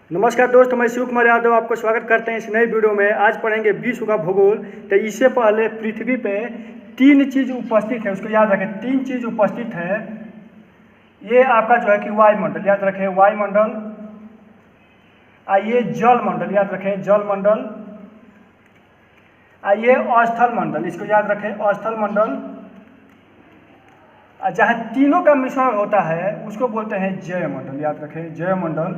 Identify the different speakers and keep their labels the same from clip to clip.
Speaker 1: नमस्कार दोस्तों, मैं शिव कुमार यादव आपको स्वागत करते हैं इस नई वीडियो में। आज पढ़ेंगे विश्व का भूगोल। तो इससे पहले पृथ्वी पे तीन चीज़ उपस्थित है, उसको याद रखें। तीन चीज़ उपस्थित है। ये आपका जो है कि वायुमंडल, याद रखें वायुमंडल। ये जल मंडल, याद रखें जल मंडल। ये अस्थल मंडल, इसको याद रखें अस्थल मंडल। जहाँ तीनों का मिश्रण होता है उसको बोलते हैं जय मंडल, याद रखें जय मंडल।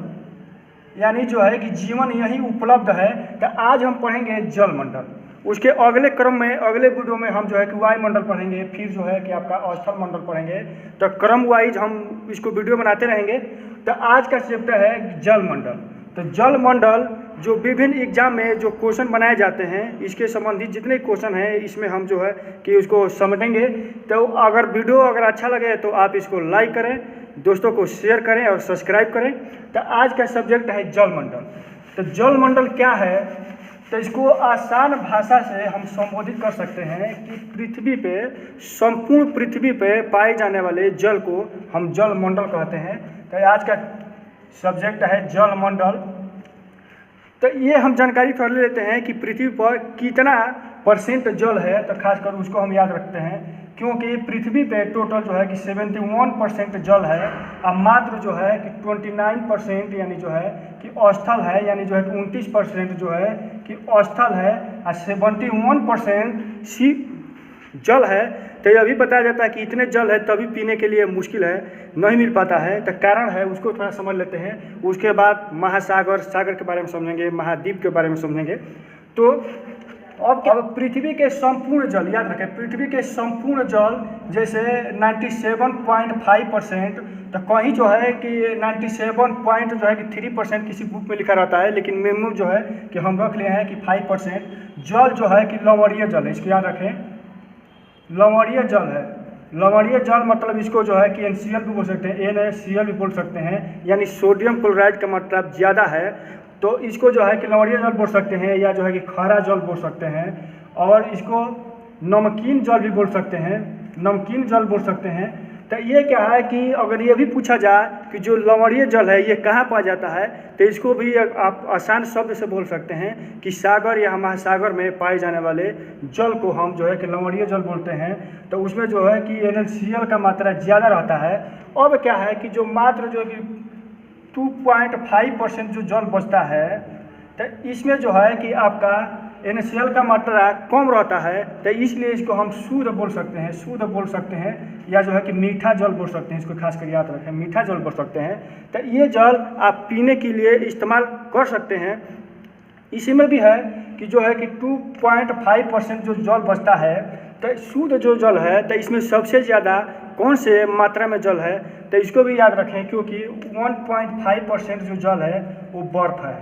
Speaker 1: यानी जो है कि जीवन यही उपलब्ध है। तो आज हम पढ़ेंगे जल मंडल। उसके अगले क्रम में, अगले वीडियो में हम जो है कि वायुमंडल पढ़ेंगे, फिर जो है कि आपका अस्थल मंडल पढ़ेंगे। तो क्रम वाइज हम इसको वीडियो बनाते रहेंगे। तो आज का चैप्टर है जल मंडल। तो जल मंडल जो विभिन्न एग्जाम में जो क्वेश्चन बनाए जाते हैं, इसके संबंधित जितने क्वेश्चन हैं इसमें हम जो है कि उसको समझेंगे। तो अगर वीडियो अच्छा लगे तो आप इसको लाइक करें, दोस्तों को शेयर करें और सब्सक्राइब करें। तो आज का सब्जेक्ट है जल मंडल। तो जल मंडल क्या है, तो इसको आसान भाषा से हम संबोधित कर सकते हैं कि पृथ्वी पे, संपूर्ण पृथ्वी पे पाए जाने वाले जल को हम जल मंडल कहते हैं। तो आज का सब्जेक्ट है जल मंडल। तो ये हम जानकारी थोड़ा ले लेते हैं कि पृथ्वी पर कितना % जल है। तो खासकर उसको हम याद रखते हैं, क्योंकि पृथ्वी पे टोटल जो है कि 71% जल है और मात्र जो है कि 29% यानी जो है कि अस्थल है, यानी जो है कि 29% जो है कि अस्थल है और 71% जल है। तो ये भी बताया जाता है कि इतने जल है तभी पीने के लिए मुश्किल है, नहीं मिल पाता है। तो कारण है उसको थोड़ा समझ लेते हैं। उसके बाद महासागर, सागर के बारे में समझेंगे, महाद्वीप के बारे में समझेंगे। तो अब पृथ्वी के संपूर्ण जल, याद रखें पृथ्वी के संपूर्ण जल जैसे 97.5%, तो कहीं जो है कि 97.3% किसी बुक में लिखा रहता है, लेकिन मिनिमम जो है कि हम रख लिए हैं कि 5% जल जो है कि लवणीय जल है। इसको याद रखें लवणीय जल है। लवणीय जल मतलब इसको जो है कि NaCl भी बोल सकते हैं, NaCl भी बोल सकते हैं, यानी सोडियम क्लोराइड का मात्रा ज़्यादा है तो इसको जो है कि लवणीय जल बोल सकते हैं, या जो है कि खारा जल बोल सकते हैं। और इसको नमकीन जल भी बोल सकते हैं, नमकीन जल बोल सकते हैं। तो ये क्या है कि अगर ये भी पूछा जाए कि जो लवणीय जल है ये कहाँ पाया जाता है, तो इसको भी आप आसान शब्द से बोल सकते हैं कि सागर या महासागर में पाए जाने वाले जल को हम जो है कि लवणीय जल बोलते हैं। तो उसमें जो है कि NaCl का मात्रा ज़्यादा रहता है। अब क्या है कि जो मात्र जो कि 2.5% जो जल बचता है, तो इसमें जो है कि आपका NaCl का मात्रा कम रहता है। तो इसलिए इसको हम शुद्ध बोल सकते हैं, शुद्ध बोल सकते हैं, या जो है कि मीठा जल बोल सकते हैं। इसको खास कर याद रखें, मीठा जल बोल सकते हैं। तो ये जल आप पीने के लिए इस्तेमाल कर सकते हैं। इसी में भी है कि जो है कि 2.5% जो जल बचता है, तो शुद्ध जो जल है, तो इसमें सबसे ज़्यादा कौन से मात्रा में जल है, तो इसको भी याद रखें, क्योंकि 1.5% जो जल है वो बर्फ़ है।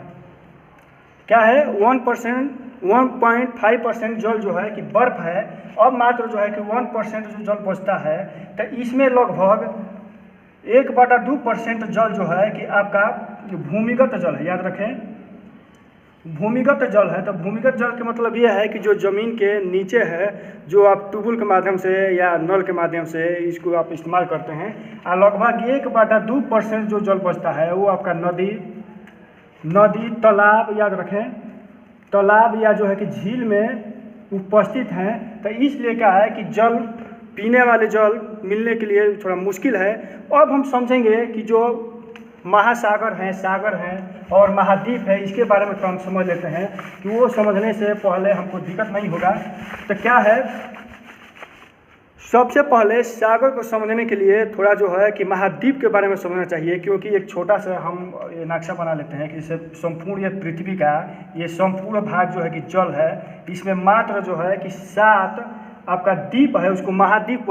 Speaker 1: क्या है 1.5% जल जो है कि बर्फ़ है। अब मात्र जो है कि 1% जो जल बचता है, तो इसमें लगभग 1/2% जल जो है कि आपका भूमिगत जल है। याद रखें भूमिगत जल है। तो भूमिगत जल का मतलब ये है कि जो ज़मीन के नीचे है, जो आप ट्यूबवेल के माध्यम से या नल के माध्यम से इसको आप इस्तेमाल करते हैं। और लगभग 1/2% जो जल बचता है वो आपका नदी, तालाब, याद रखें तालाब या जो है कि झील में उपस्थित हैं। तो इसलिए क्या है कि जल, पीने वाले जल मिलने के लिए थोड़ा मुश्किल है। अब हम समझेंगे कि जो महासागर हैं, सागर हैं और महाद्वीप है, इसके बारे में तो हम समझ लेते हैं कि वो समझने से पहले हमको दिक्कत नहीं होगा। तो क्या है, सबसे पहले सागर को समझने के लिए थोड़ा जो है कि महाद्वीप के बारे में समझना चाहिए, क्योंकि एक छोटा सा हम ये नक्शा बना लेते हैं कि इसे संपूर्ण ये पृथ्वी का ये संपूर्ण भाग जो है कि जल है, इसमें मात्र जो है कि 7 आपका द्वीप है, उसको महाद्वीप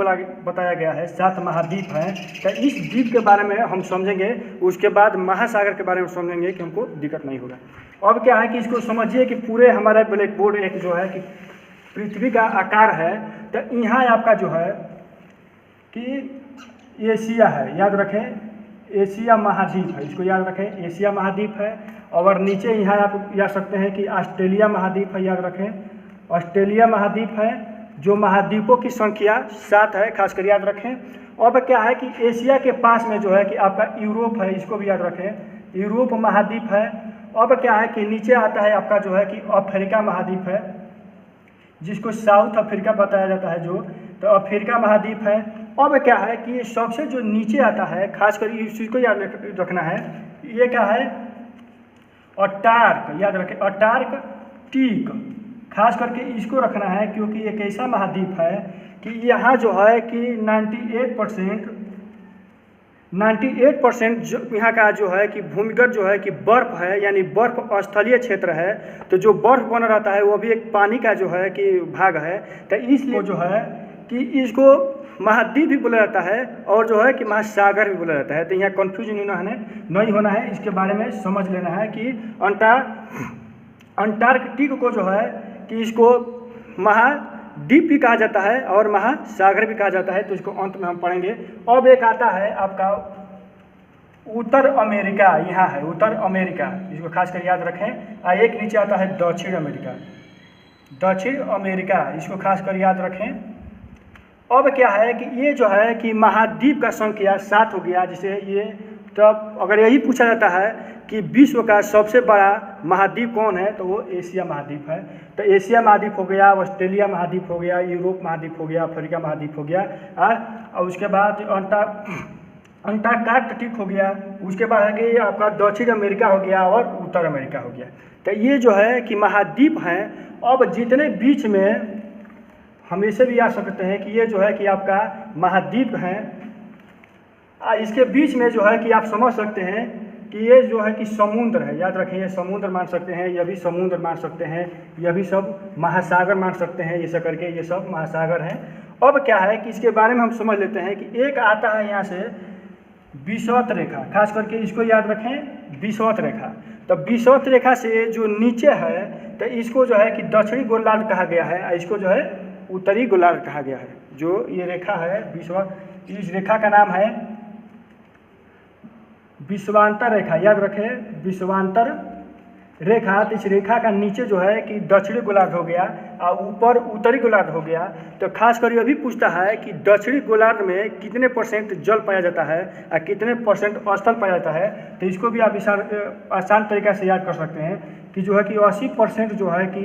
Speaker 1: बताया गया है। 7 महाद्वीप हैं। तो इस द्वीप के बारे में हम समझेंगे, उसके बाद महासागर के बारे में समझेंगे कि हमको दिक्कत नहीं होगा। अब क्या है कि इसको समझिए कि पूरे हमारा ब्लैक बोर्ड एक जो है कि पृथ्वी का आकार है। तो यहाँ आपका जो है कि एशिया है, याद रखें एशिया महाद्वीप है, इसको याद रखें एशिया महाद्वीप है। और नीचे यहाँ आप याद सकते हैं कि ऑस्ट्रेलिया महाद्वीप है, याद रखें ऑस्ट्रेलिया महाद्वीप है। जो महाद्वीपों की संख्या 7 है, खासकर याद रखें। अब क्या है कि एशिया के पास में जो है कि आपका यूरोप है, इसको भी याद रखें यूरोप महाद्वीप है। अब क्या है कि नीचे आता है आपका जो है कि अफ्रीका महाद्वीप है, जिसको साउथ अफ्रीका बताया जाता है जो, तो अफ्रीका महाद्वीप है। अब क्या है कि सबसे जो नीचे आता है, खासकर इस चीज़ को याद रखना है, ये क्या है, अंटार्क, याद रखें अंटार्कटिक, खास करके इसको रखना है क्योंकि एक ऐसा महाद्वीप है कि यहाँ जो है कि 98% जो यहाँ का जो है कि भूमिगत जो है कि बर्फ़ है, यानी बर्फ स्थलीय क्षेत्र है, तो जो बर्फ़ बना रहता है वो भी एक पानी का जो है कि भाग है, तो इसलिए जो है कि इसको महाद्वीप भी बोला जाता है और जो है कि महासागर भी बोला जाता है। तो यहाँ कन्फ्यूजन नहीं होना है, इसके बारे में समझ लेना है कि अंटार्कटिक को जो है कि इसको महाद्वीप भी कहा जाता है और महासागर भी कहा जाता है, तो इसको अंत में हम पढ़ेंगे। अब एक आता है आपका उत्तर अमेरिका, यहाँ है उत्तर अमेरिका, इसको खास कर याद रखें। एक नीचे आता है दक्षिण अमेरिका, इसको खास कर याद रखें। अब क्या है कि ये जो है कि महाद्वीप का संख्या 7 हो गया, जिसे ये, तब अगर यही पूछा जाता है कि विश्व का सबसे बड़ा महाद्वीप कौन है, तो वो एशिया महाद्वीप है। तो एशिया महाद्वीप हो गया, ऑस्ट्रेलिया महाद्वीप हो गया, यूरोप महाद्वीप हो गया, अफ्रीका महाद्वीप हो गया, और उसके बाद अंटार्कटिक हो गया, उसके बाद है कि आपका दक्षिण अमेरिका हो गया और उत्तर अमेरिका हो गया। तो ये जो है कि महाद्वीप हैं। अब जितने बीच में हम इसे भी याद सकते हैं कि ये जो है कि आपका महाद्वीप हैं, इसके बीच में जो है कि आप समझ सकते हैं कि ये जो है कि समुद्र है, याद रखें, ये समुद्र मान सकते हैं, यह भी समुद्र मान सकते हैं, यह भी सब महासागर मान सकते हैं, ये सब करके ये सब महासागर हैं। अब क्या है कि इसके बारे में हम समझ लेते हैं कि एक आता है यहाँ से विषुवत रेखा, खास करके इसको याद रखें, विषुवत रेखा। तो विषुवत रेखा से जो नीचे है तो इसको जो है कि दक्षिणी गोलार्ध कहा गया है, इसको जो है उत्तरी गोलार्ध कहा गया है। जो ये रेखा है विषुवत, इस रेखा का नाम है विषुवांतर रेखा, याद रखें विषुवांतर रेखा। तो इस रेखा का नीचे जो है कि दक्षिणी गोलार्ध हो गया और ऊपर उत्तरी गोलार्ध हो गया। तो खास कर यह भी पूछता है कि दक्षिणी गोलार्ध में कितने % जल पाया जाता है और कितने % स्थल पाया जाता है। तो इसको भी आप आसान तरीका से याद कर सकते हैं कि जो है कि 80% जो है कि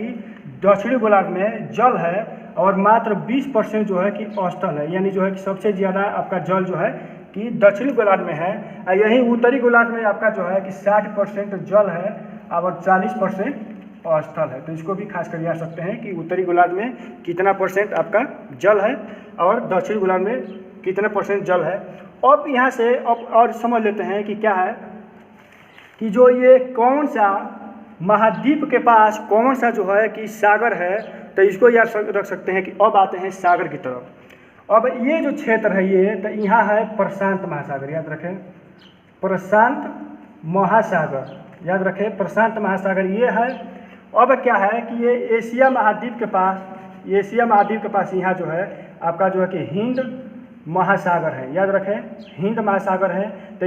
Speaker 1: दक्षिणी गोलार्ध में जल है और मात्र 20% जो है कि स्थल है, यानी जो है कि सबसे ज़्यादा आपका जल जो है कि दक्षिणी गोलार्ध में है। और यही उत्तरी गोलार्ध में आपका जो है कि 60% जल है और 40% स्थल है। तो इसको भी खास कर याद सकते हैं कि उत्तरी गोलार्ध में कितना % आपका जल है और दक्षिणी गोलार्ध में कितने % जल है। अब यहाँ से अब और समझ लेते हैं कि क्या है कि जो ये कौन सा महाद्वीप के पास कौन सा जो है कि सागर है, तो इसको याद रख सकते हैं कि अब आते हैं सागर की तरफ। अब ये जो क्षेत्र है ये, तो यहाँ है प्रशांत महासागर, याद रखें प्रशांत महासागर, याद रखें प्रशांत महासागर ये है। अब क्या है कि ये एशिया महाद्वीप के पास यहाँ जो है आपका जो है कि हिंद महासागर है, याद रखें हिंद महासागर है। तो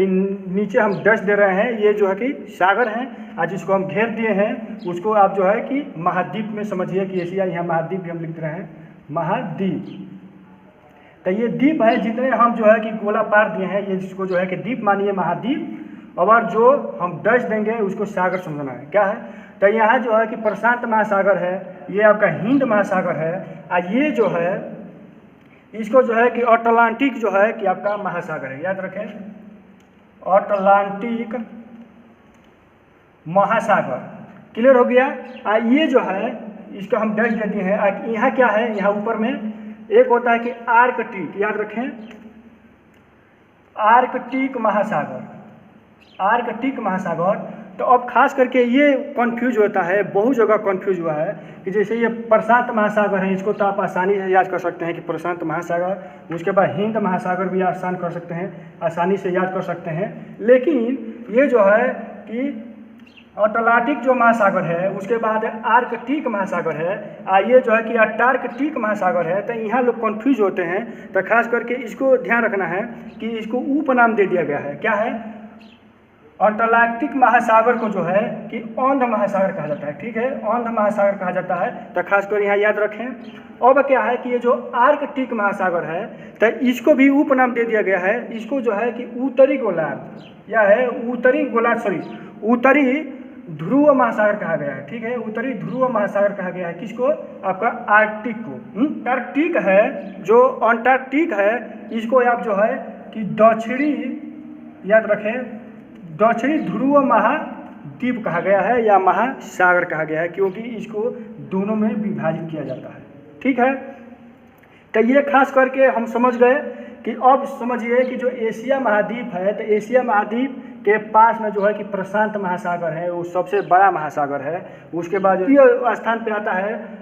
Speaker 1: नीचे हम डैश दे रहे हैं, ये जो है कि सागर हैं और जिसको हम घेर दिए हैं उसको आप जो है कि महाद्वीप में समझिए कि एशिया, यहाँ महाद्वीप भी हम लिख रहे हैं महाद्वीप। तो ये द्वीप है, जितने हम जो है कि गोला पार दिए हैं ये जिसको जो है कि द्वीप मानिए महाद्वीप, और जो हम डैश देंगे उसको सागर समझना है। क्या है, तो यहाँ जो है कि प्रशांत महासागर है, ये आपका हिंद महासागर है, और ये जो है इसको जो है कि अटलांटिक जो है कि आपका महासागर है, याद रखें अटलांटिक महासागर। क्लियर हो गया। ये जो है इसको हम डैश दे दिए हैं। यहाँ क्या है, यहाँ ऊपर में एक होता है कि आर्कटिक, याद रखें आर्कटिक महासागर। तो अब खास करके ये कंफ्यूज होता है, बहुत जगह कंफ्यूज हुआ है कि जैसे ये प्रशांत महासागर है, इसको तो आप आसानी से याद कर सकते हैं कि प्रशांत महासागर, उसके बाद हिंद महासागर भी आसान कर सकते हैं, आसानी से याद कर सकते हैं। लेकिन ये जो है कि अटलांटिक जो महासागर है, उसके बाद आर्कटिक महासागर है, ये जो है कि अंटार्कटिक महासागर है। तो यहाँ लोग कंफ्यूज होते हैं, तो खास करके इसको ध्यान रखना है कि इसको उपनाम दे दिया गया है। क्या है, अटलांटिक महासागर को जो है कि औंध महासागर कहा जाता है, ठीक है, औंध महासागर कहा जाता है। तो खास कर यहाँ याद रखें। अब क्या है कि ये जो आर्कटिक महासागर है, तो इसको भी उपनाम दे दिया गया है, इसको जो है कि उत्तरी गोलार्ध या है उत्तरी ध्रुव महासागर कहा गया है। ठीक है, उत्तरी ध्रुव महासागर कहा गया है किसको? आपका आर्कटिक को। अंटार्कटिक है, जो अंटार्कटिक है इसको आप जो है कि दक्षिणी, याद रखें, दक्षिणी ध्रुव महाद्वीप कहा गया है या महासागर कहा गया है, क्योंकि इसको दोनों में विभाजित किया जाता है। ठीक है, तो ये खास करके हम समझ गए कि अब समझिए कि जो एशिया महाद्वीप है, तो एशिया महाद्वीप के पास में जो है कि प्रशांत महासागर है, वो सबसे बड़ा महासागर है। उसके बाद द्वितीय स्थान पे आता है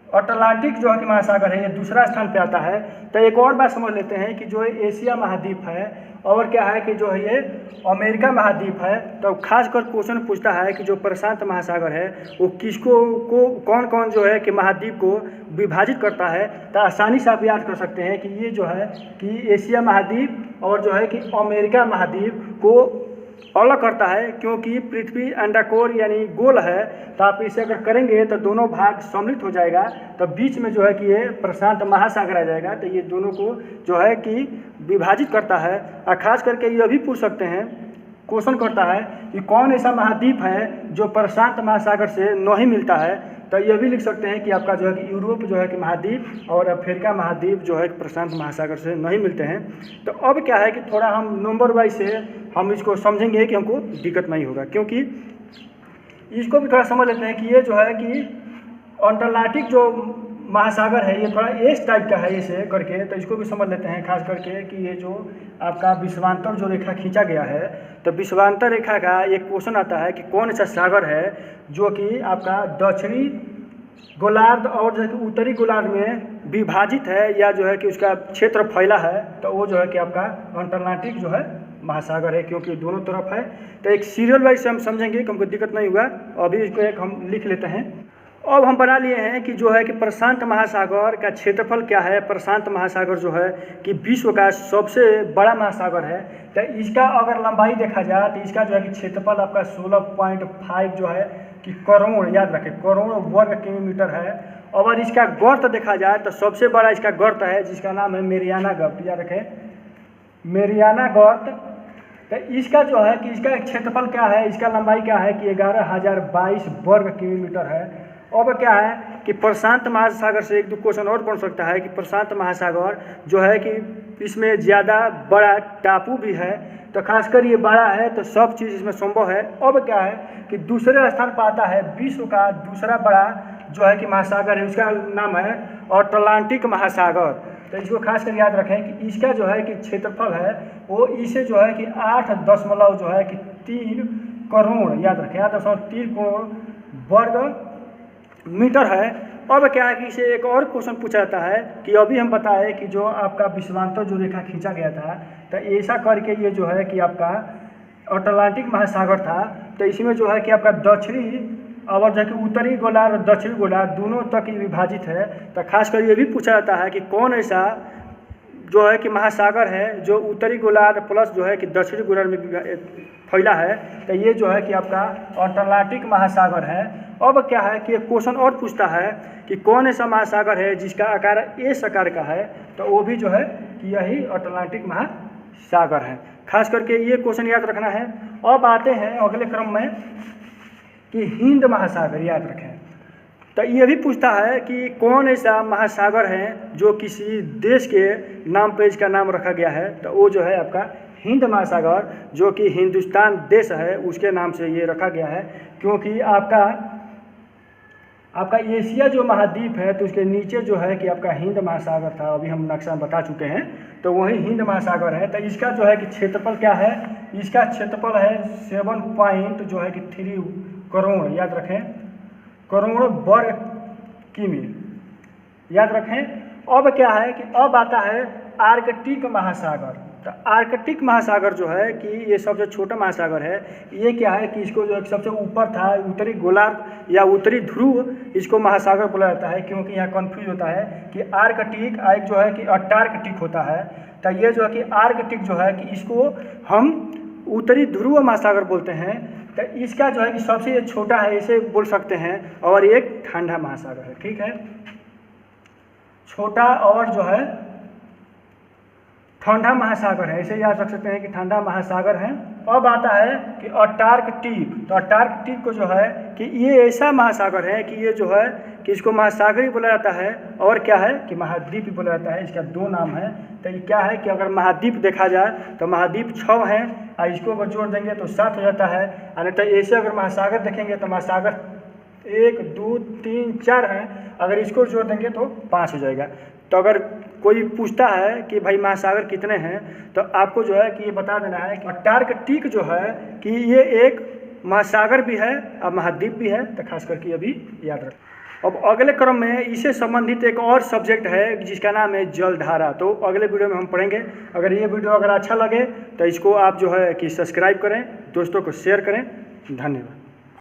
Speaker 1: अटलांटिक जो है कि महासागर है, ये दूसरा स्थान पे आता है। तो एक और बात समझ लेते हैं कि जो एशिया महाद्वीप है और क्या है कि जो है ये अमेरिका महाद्वीप है। तो खास कर क्वेश्चन पूछता है कि जो प्रशांत महासागर है वो किसको को कौन कौन जो है कि महाद्वीप को विभाजित करता है। तो आसानी से आप याद कर सकते हैं कि ये जो है कि एशिया महाद्वीप और जो है कि अमेरिका महाद्वीप को अलग करता है, क्योंकि पृथ्वी अंडाकोर यानी गोल है। तो आप इसे अगर करेंगे तो दोनों भाग सम्मिलित हो जाएगा, तो बीच में जो है कि ये प्रशांत महासागर आ जाएगा। तो ये दोनों को जो है कि विभाजित करता है। और खास करके ये भी पूछ सकते हैं, क्वेश्चन करता है कि कौन ऐसा महाद्वीप है जो प्रशांत महासागर से नहीं मिलता है। तो ये भी लिख सकते हैं कि आपका जो है कि यूरोप जो है कि महाद्वीप और अफ्रीका महाद्वीप जो है प्रशांत महासागर से नहीं मिलते हैं। तो अब क्या है कि थोड़ा हम नंबर वाइज से हम इसको समझेंगे कि हमको दिक्कत नहीं होगा, क्योंकि इसको भी थोड़ा समझ लेते हैं कि ये जो है कि अंटार्कटिक जो महासागर है ये थोड़ा एस टाइप का है इसे करके। तो इसको भी समझ लेते हैं खास करके कि ये जो आपका विश्वांतर जो रेखा खींचा गया है, तो विश्वांतर रेखा का एक क्वेश्चन आता है कि कौन सा सागर है जो कि आपका दक्षिणी गोलार्ध और जो है कि उत्तरी गोलार्ध में विभाजित है, या जो है कि उसका क्षेत्र फैला है। तो वो जो है कि आपका अंटार्कटिक जो है महासागर है, क्योंकि दोनों तरफ है। तो एक सीरियल वाइज से हम समझेंगे कि हमको दिक्कत नहीं हुआ। अभी इसको एक हम लिख लेते हैं। अब हम बना लिए हैं कि जो है कि प्रशांत महासागर का क्षेत्रफल क्या है। प्रशांत महासागर जो है कि विश्व का सबसे बड़ा महासागर है। तो इसका अगर लंबाई देखा जाए तो इसका जो है कि क्षेत्रफल आपका 16.5 जो है कि करोड़, याद रखें, करोड़ वर्ग किलोमीटर है। अगर इसका गर्त देखा जाए तो सबसे बड़ा इसका गर्त है जिसका नाम है मेरियाना गर्त, याद रखें, मेरियाना गर्त। तो इसका जो है कि इसका क्षेत्रफल क्या है, इसका लंबाई क्या है कि 11,022 वर्ग किलोमीटर है। अब क्या है कि प्रशांत महासागर से एक दो क्वेश्चन और बन सकता है कि प्रशांत महासागर जो है कि इसमें ज़्यादा बड़ा टापू भी है। तो खासकर ये बड़ा है तो सब चीज़ इसमें संभव है। अब क्या है कि दूसरे स्थान पर आता है विश्व का दूसरा बड़ा जो है कि महासागर है, उसका नाम है अटलांटिक महासागर। तो इसको खास कर याद रखें कि इसका जो है कि क्षेत्रफल है वो इसे जो है कि 8 जो है कि 3 करोड़, याद रखें, 8.3 करोड़ वर्ग मीटर है। अब क्या है कि इसे एक और क्वेश्चन पूछा जाता है कि अभी हम बताएं कि जो आपका विश्वांतर जो रेखा खींचा गया था, तो ऐसा करके ये जो है कि आपका अटलांटिक महासागर था। तो इसमें जो है कि आपका दक्षिणी और जो कि उत्तरी गोलार्ध और दक्षिणी गोलार्ध दोनों तक विभाजित है। तो खास कर ये भी पूछा जाता है कि कौन ऐसा जो है कि महासागर है जो उत्तरी गोलार्ध प्लस जो है कि दक्षिणी गोलार्ध में फैला है। तो ये जो है कि आपका अटलांटिक महासागर है। अब क्या है कि एक क्वेश्चन और पूछता है कि कौन ऐसा महासागर है जिसका आकार एस आकार का है। तो वो भी जो है कि यही अटलांटिक महासागर है। खास करके ये क्वेश्चन याद रखना है। अब आते हैं अगले क्रम में कि हिंद महासागर, याद रखें। तो ये भी पूछता है कि कौन ऐसा महासागर है जो किसी देश के नाम पर इसका नाम रखा गया है। तो वो जो है आपका हिंद महासागर, जो कि हिंदुस्तान देश है उसके नाम से ये रखा गया है, क्योंकि आपका एशिया जो महाद्वीप है तो उसके नीचे जो है कि आपका हिंद महासागर था, अभी हम नक्शा में बता चुके हैं। तो वही हिंद महासागर है। तो इसका जो है कि क्षेत्रफल क्या है, इसका क्षेत्रफल है 7 जो है कि 3 करोड़, याद रखें, करोड़ वर्ग किमी, याद रखें। अब क्या है कि अब आता है आर्कटिक महासागर। तो आर्कटिक महासागर जो है कि ये सबसे छोटा महासागर है। ये क्या है कि इसको जो सबसे ऊपर था उत्तरी गोलार्ध या उत्तरी ध्रुव, इसको महासागर बोला जाता है, क्योंकि यहाँ कन्फ्यूज होता है कि आर्कटिक एक जो है कि अंटार्कटिक होता है। तो ये जो है कि आर्कटिक जो है कि इसको हम उत्तरी ध्रुव महासागर बोलते हैं। तो इसका जो है कि सबसे छोटा है, इसे बोल सकते हैं, और एक ठंडा महासागर है। ठीक है, छोटा और जो है ठंडा महासागर है, इसे याद रख सकते हैं कि ठंडा महासागर है। अब आता है कि अंटार्कटिक। तो अंटार्कटिक को जो है कि ये ऐसा महासागर है कि ये जो है कि इसको महासागर ही बोला जाता है और क्या है कि महाद्वीप भी बोला जाता है। इसका दो नाम है। तो ये क्या है कि अगर महाद्वीप देखा जाए तो महाद्वीप 6 हैं और इसको अगर जोड़ देंगे तो 7 हो जाता है। और तो ऐसे अगर महासागर देखेंगे तो महासागर 1 2 3 4 हैं, अगर इसको जोड़ देंगे तो 5 हो जाएगा। तो अगर कोई पूछता है कि भाई महासागर कितने हैं तो आपको जो है कि ये बता देना है कि अंटार्कटिक जो है कि ये एक महासागर भी है और महाद्वीप भी है। तो खास करके ये भी याद रखें। अब अगले क्रम में इससे संबंधित एक और सब्जेक्ट है जिसका नाम है जलधारा। तो अगले वीडियो में हम पढ़ेंगे। अगर ये वीडियो अगर अच्छा लगे तो इसको आप जो है कि सब्सक्राइब करें, दोस्तों को शेयर करें। धन्यवाद।